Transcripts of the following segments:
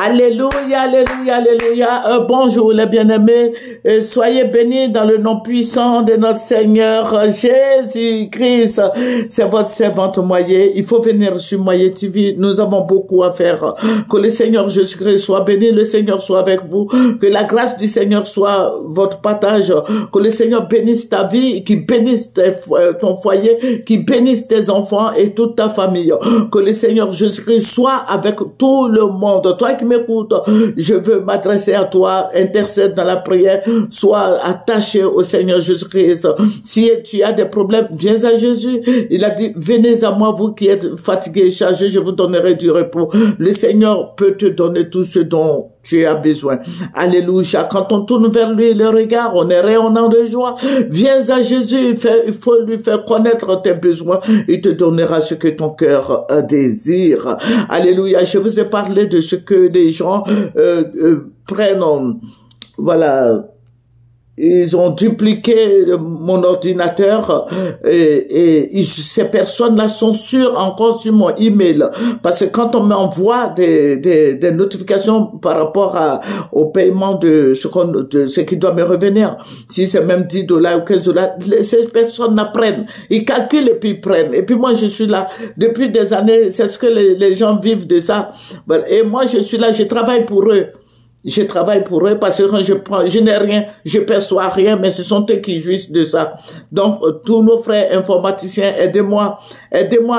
Alléluia, alléluia, alléluia. Bonjour les bien-aimés. Soyez bénis dans le nom puissant de notre Seigneur Jésus-Christ. C'est votre servante Moyer. Il faut venir sur Moyer TV. Nous avons beaucoup à faire. Que le Seigneur Jésus-Christ soit béni. Le Seigneur soit avec vous. Que la grâce du Seigneur soit votre partage. Que le Seigneur bénisse ta vie, qu'il bénisse ton foyer, qu'il bénisse tes enfants et toute ta famille. Que le Seigneur Jésus-Christ soit avec tout le monde. Toi qui m'écoutes, je veux m'adresser à toi, intercède dans la prière, sois attaché au Seigneur Jésus-Christ. Si tu as des problèmes, viens à Jésus. Il a dit, venez à moi, vous qui êtes fatigués et chargés, je vous donnerai du repos. Le Seigneur peut te donner tout ce dont tu as besoin. Alléluia. Quand on tourne vers lui le regard, on est rayonnant de joie. Viens à Jésus, il faut lui faire connaître tes besoins. Il te donnera ce que ton cœur désire. Alléluia. Je vous ai parlé de ce que les gens prennent. Voilà. Ils ont dupliqué mon ordinateur et ces personnes-là sont sûres encore sur mon email parce que quand on m'envoie des notifications par rapport au paiement de ce qui doit me revenir, si c'est même 10 $ ou 15 $, ces personnes l'apprennent. Ils calculent et puis ils prennent. Et puis moi je suis là depuis des années, c'est ce que les gens vivent de ça. Et moi je suis là, je travaille pour eux. Je travaille pour eux parce que quand je n'ai rien, je perçois rien, mais ce sont eux qui jouissent de ça. Donc, tous nos frères informaticiens, aidez-moi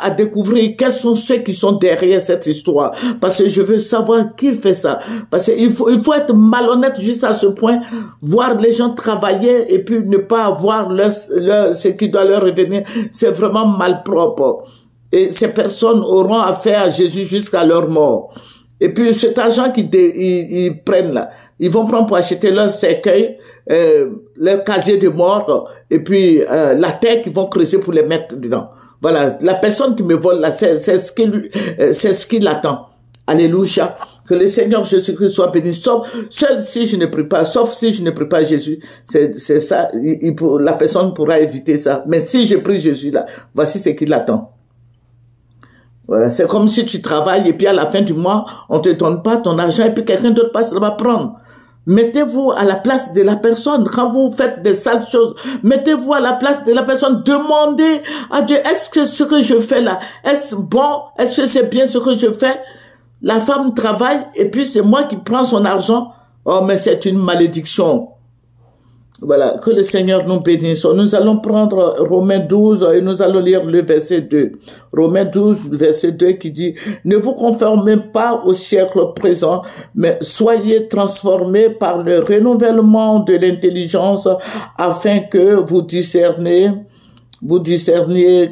à découvrir quels sont ceux qui sont derrière cette histoire. Parce que je veux savoir qui fait ça. Parce qu'il faut être malhonnête juste à ce point, voir les gens travailler et puis ne pas avoir ce qui doit leur revenir. C'est vraiment malpropre. Et ces personnes auront affaire à Jésus jusqu'à leur mort. Et puis cet argent qu'ils prennent là, ils vont prendre pour acheter leur cercueil, leur casier de mort, et puis la terre qu'ils vont creuser pour les mettre dedans. Voilà, la personne qui me vole là, c'est ce qu'il attend. Alléluia. Que le Seigneur Jésus-Christ soit béni. Sauf si je ne prie pas Jésus, c'est ça. La personne pourra éviter ça. Mais si je prie Jésus là, voici ce qu'il attend. Voilà, c'est comme si tu travailles et puis à la fin du mois, on te donne pas ton argent et puis quelqu'un d'autre passe va prendre. Mettez-vous à la place de la personne. Quand vous faites des sales choses, mettez-vous à la place de la personne. Demandez à Dieu, est-ce que ce que je fais là, est-ce bon? Est-ce que c'est bien ce que je fais? La femme travaille et puis c'est moi qui prends son argent. Oh, mais c'est une malédiction. Voilà, que le Seigneur nous bénisse. Nous allons prendre Romains 12 et nous allons lire le verset 2. Romains 12, verset 2 qui dit « Ne vous conformez pas au siècle présent, mais soyez transformés par le renouvellement de l'intelligence afin que vous discerniez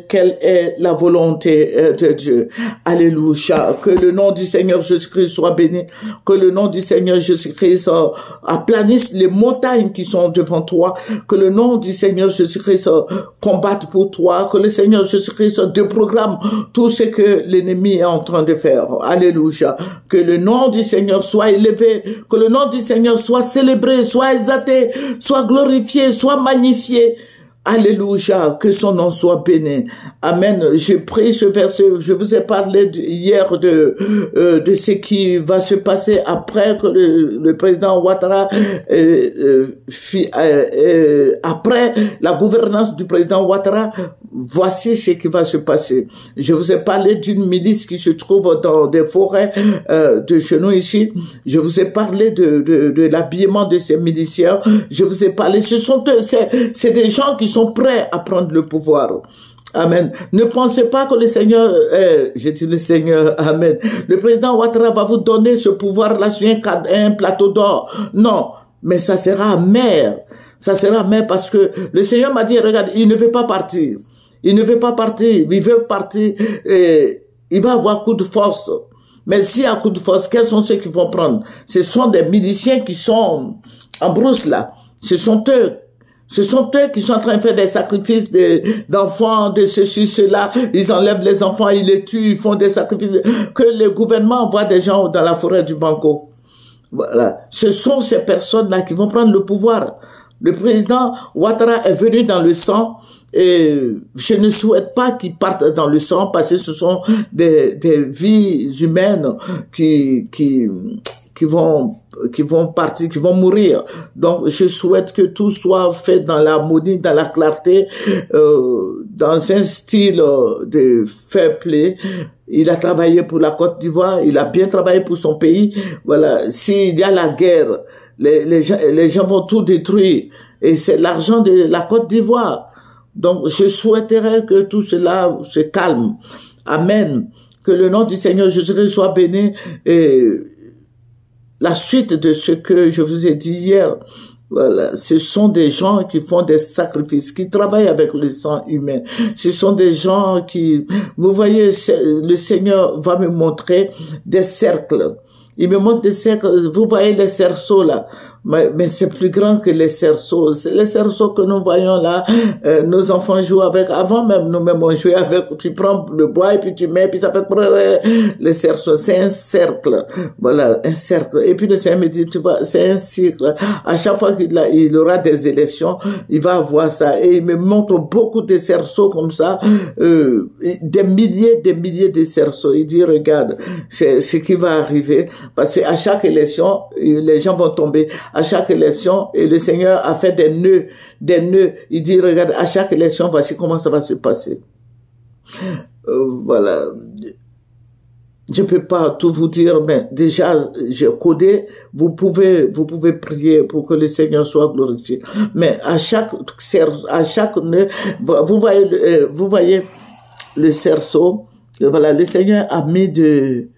quelle est la volonté de Dieu. » Alléluia. Que le nom du Seigneur Jésus-Christ soit béni. Que le nom du Seigneur Jésus-Christ aplanisse les montagnes qui sont devant toi. Que le nom du Seigneur Jésus-Christ combatte pour toi. Que le Seigneur Jésus-Christ déprogramme tout ce que l'ennemi est en train de faire. Alléluia. Que le nom du Seigneur soit élevé. Que le nom du Seigneur soit célébré, soit exalté, soit glorifié, soit magnifié. Alléluia, que son nom soit béni. Amen. Je prie ce verset. Je vous ai parlé hier de ce qui va se passer après que le président Ouattara, après la gouvernance du président Ouattara, voici ce qui va se passer. Je vous ai parlé d'une milice qui se trouve dans des forêts de chez nous ici. Je vous ai parlé de l'habillement de ces miliciens. Je vous ai parlé. C'est des gens qui sont prêts à prendre le pouvoir. Amen. Ne pensez pas que le Seigneur, j'ai dit le Seigneur, amen. Le président Ouattara va vous donner ce pouvoir-là sur un plateau d'or. Non, mais ça sera amer. Ça sera amer parce que le Seigneur m'a dit, regarde, il ne veut pas partir. Il ne veut pas partir. Il veut partir. Il va avoir coup de force. Mais si à coup de force, quels sont ceux qui vont prendre? Ce sont des miliciens qui sont en brousse là. Ce sont eux qui sont en train de faire des sacrifices d'enfants, de ceci, cela. Ils enlèvent les enfants, ils les tuent, ils font des sacrifices. Que le gouvernement envoie des gens dans la forêt du Banco. Voilà. Ce sont ces personnes-là qui vont prendre le pouvoir. Le président Ouattara est venu dans le sang et je ne souhaite pas qu'il parte dans le sang parce que ce sont des vies humaines qui qui vont partir, qui vont mourir. Donc, je souhaite que tout soit fait dans l'harmonie, dans la clarté, dans un style de fair play. Il a travaillé pour la Côte d'Ivoire, il a bien travaillé pour son pays. Voilà, s'il y a la guerre, les gens vont tout détruire. Et c'est l'argent de la Côte d'Ivoire. Donc, je souhaiterais que tout cela se calme. Amen. Que le nom du Seigneur Jésus soit béni. Et la suite de ce que je vous ai dit hier, voilà, ce sont des gens qui font des sacrifices, qui travaillent avec le sang humain. Ce sont des gens qui, vous voyez, le Seigneur va me montrer des cercles. Il me montre des cercles, vous voyez les cerceaux là, mais c'est plus grand que les cerceaux. C'est les cerceaux que nous voyons là, nos enfants jouent avec. Avant même, nous-mêmes on jouait avec. Tu prends le bois et puis tu mets, puis ça fait les cerceaux. C'est un cercle, voilà, un cercle. Et puis le Seigneur me dit, tu vois, c'est un cycle. À chaque fois qu'il aura des élections, il va avoir ça. Et il me montre beaucoup de cerceaux comme ça, des milliers de cerceaux. Il dit, regarde, c'est ce qui va arriver. Parce qu'à chaque élection, les gens vont tomber. À chaque élection, et le Seigneur a fait des nœuds. Il dit, regarde, à chaque élection, voici comment ça va se passer. Voilà. Je peux pas tout vous dire, mais déjà, j'ai codé. Vous pouvez prier pour que le Seigneur soit glorifié. Mais à chaque nœud, vous voyez le cerceau. Voilà, le Seigneur a mis des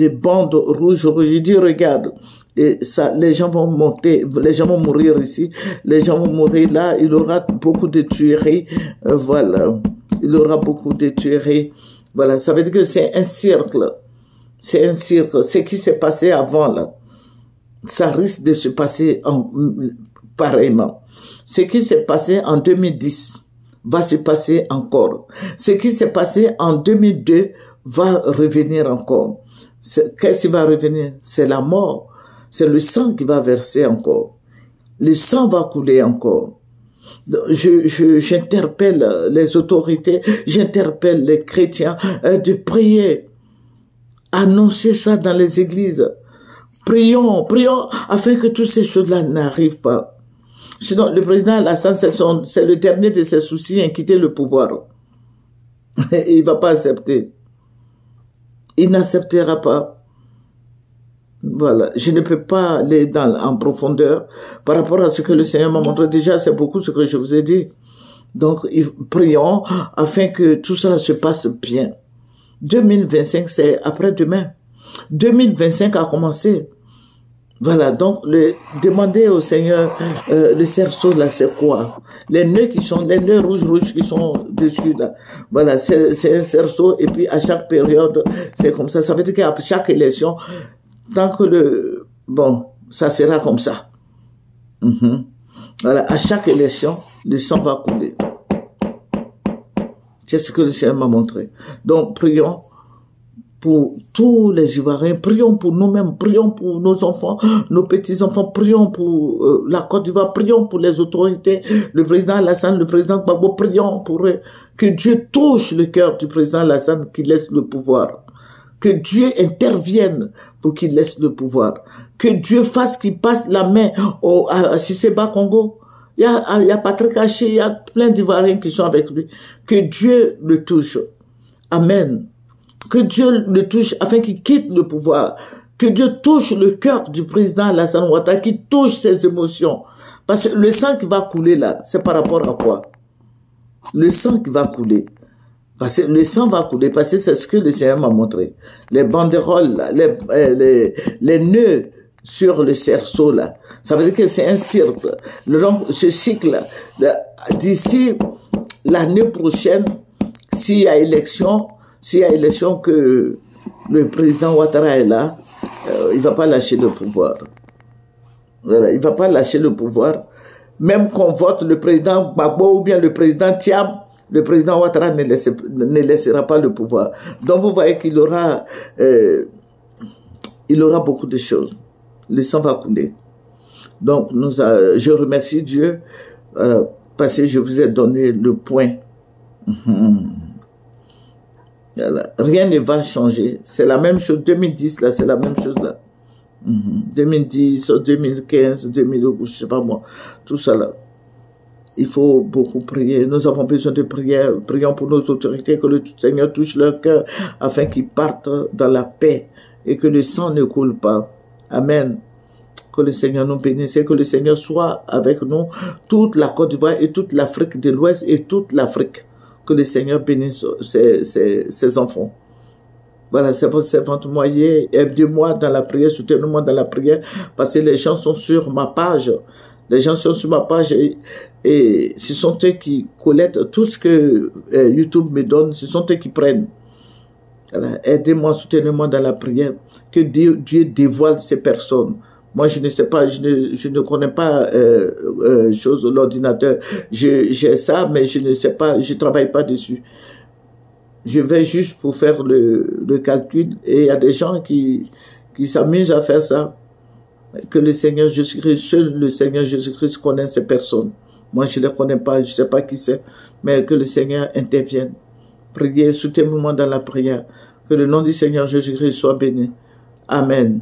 bandes rouges. Je dis, regarde, et ça, les gens vont monter, les gens vont mourir ici, les gens vont mourir là, il aura beaucoup de tueries, voilà, il aura beaucoup de tueries, voilà, ça veut dire que c'est un cercle, ce qui s'est passé avant là, ça risque de se passer pareillement. Ce qui s'est passé en 2010 va se passer encore. Ce qui s'est passé en 2002 va revenir encore. Qu'est-ce qui va revenir? C'est la mort. C'est le sang qui va verser encore. Le sang va couler encore. J'interpelle les autorités, j'interpelle les chrétiens de prier. Annoncer ça dans les églises. Prions afin que toutes ces choses-là n'arrivent pas. Sinon, le président Alassane, c'est le dernier de ses soucis, quitter le pouvoir. Il va pas accepter. Il n'acceptera pas. Voilà, je ne peux pas aller en profondeur par rapport à ce que le Seigneur m'a montré. Déjà, c'est beaucoup ce que je vous ai dit. Donc, prions afin que tout ça se passe bien. 2025, c'est après-demain. 2025 a commencé. Voilà, donc demandez au Seigneur, le cerceau là, c'est quoi? Les nœuds rouges qui sont dessus là. Voilà, c'est un cerceau et puis à chaque période, c'est comme ça. Ça veut dire qu'à chaque élection, tant que ça sera comme ça. Voilà, à chaque élection, le sang va couler. C'est ce que le Seigneur m'a montré. Donc, prions pour tous les Ivoiriens, prions pour nous-mêmes, prions pour nos enfants, nos petits-enfants, prions pour la Côte d'Ivoire, prions pour les autorités, le président Alassane, le président Gbagbo, prions pour eux. Que Dieu touche le cœur du président Alassane qui laisse le pouvoir. Que Dieu intervienne pour qu'il laisse le pouvoir. Que Dieu fasse qu'il passe la main à Siseba Congo. Il y a Patrick Haché, il y a plein d'Ivoiriens qui sont avec lui. Que Dieu le touche. Amen. Que Dieu le touche afin qu'il quitte le pouvoir. Que Dieu touche le cœur du président Alassane Ouattara, qu'il touche ses émotions. Parce que le sang qui va couler là, c'est par rapport à quoi? Le sang qui va couler. Parce que le sang va couler, parce que c'est ce que le Seigneur m'a montré. Les banderoles, là, les nœuds sur le cerceau, là. Ça veut dire que c'est un cercle. Ce cycle, d'ici l'année prochaine, s'il y a élection que le président Ouattara est là, il va pas lâcher le pouvoir. Voilà, il va pas lâcher le pouvoir. Même qu'on vote le président Gbagbo ou bien le président Thiam, le président Ouattara ne laissera pas le pouvoir. Donc vous voyez qu'il aura beaucoup de choses. Le sang va couler. Donc je remercie Dieu parce que je vous ai donné le point. Voilà. Rien ne va changer. C'est la même chose. 2010 là, c'est la même chose là. 2010, 2015, 2000, je sais pas moi, tout ça là. Il faut beaucoup prier. Nous avons besoin de prière. Prions pour nos autorités, que le Seigneur touche leur cœur afin qu'ils partent dans la paix et que le sang ne coule pas. Amen. Que le Seigneur nous bénisse et que le Seigneur soit avec nous, toute la Côte d'Ivoire et toute l'Afrique de l'Ouest et toute l'Afrique. Que le Seigneur bénisse ses enfants. Voilà, c'est votre servante Moyer. Aidez-moi dans la prière, soutenez-moi dans la prière, parce que les gens sont sur ma page. Les gens sont sur ma page et ce sont eux qui collectent tout ce que YouTube me donne, ce sont eux qui prennent. Voilà, aidez-moi, soutenez-moi dans la prière, que Dieu dévoile ces personnes. Moi, je ne sais pas, je ne connais pas l'ordinateur. J'ai ça, mais je ne sais pas, je travaille pas dessus. Je vais juste pour faire le calcul et il y a des gens qui s'amusent à faire ça. Que le Seigneur Jésus-Christ, seul le Seigneur Jésus-Christ connaît ces personnes. Moi, je ne les connais pas, je ne sais pas qui c'est, mais que le Seigneur intervienne. Priez, soutenez-moi dans la prière. Que le nom du Seigneur Jésus-Christ soit béni. Amen.